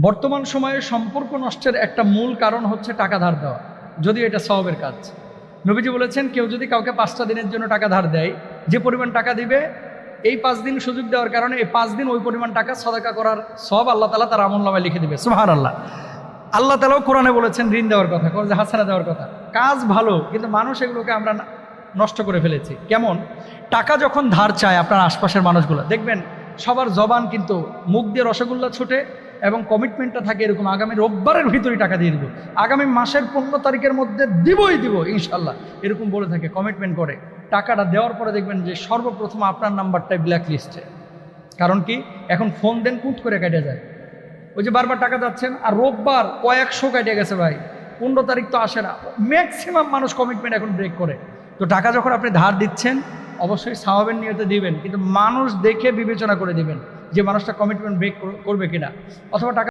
বর্তমান সময়ে সম্পর্ক নষ্টের একটা মূল কারণ হচ্ছে টাকা ধার দেওয়া, যদিও এটা সওয়াবের কাজ। নবীজি বলেছেন, কেউ যদি কাউকে 5টা দিনের জন্য টাকা ধার দেয়, যে পরিমাণ টাকা দিবে এই 5 দিন সুযোগ দেওয়ার কারণে এই 5 দিন ওই পরিমাণ টাকা সদকা করার সওয়াব আল্লাহ তাআলা তার আমলনামায় লিখে দিবে। সুবহানাল্লাহ। আল্লাহ তাআলাও কোরআনে বলেছেন ঋণ দেওয়ার কথা, কর্জে হাসানা দেওয়ার কথা। কাজ ভালো, কিন্তু মানুষ এগুলোকে আমরা নষ্ট করে ফেলেছি। কেমন? টাকা যখন ধার চায় আপনার আশপাশের মানুষগুলো দেখবেন সবার জবান কিন্তু মুখ দিয়ে রসগোল্লা ছুটে এবং কমিটমেন্টটা থাকে এরকম, আগামী রোববারের ভিতরেই টাকা দিয়ে দিব, আগামী মাসের 15 তারিখের মধ্যে দিবই দিব ইনশাল্লাহ, এরকম বলে থাকে, কমিটমেন্ট করে। টাকাটা দেওয়ার পরে দেখবেন যে সর্বপ্রথম আপনার নাম্বারটাই ব্ল্যাক লিস্টে। কারণ কি? এখন ফোন দেন, কুট করে কেটে যায়। ওই যে বারবার টাকা যাচ্ছেন, আর রোববার কয়েকশো কেটে গেছে ভাই, 15 তারিখ তো আসে না। ম্যাক্সিমাম মানুষ কমিটমেন্ট এখন ব্রেক করে। তো টাকা যখন আপনি ধার দিচ্ছেন অবশ্যই সওয়াবের নিয়তে দিবেন, কিন্তু মানুষ দেখে বিবেচনা করে দিবেন যে মানুষটা কমিটমেন্ট ব্রেক করবে কিনা, অথবা টাকা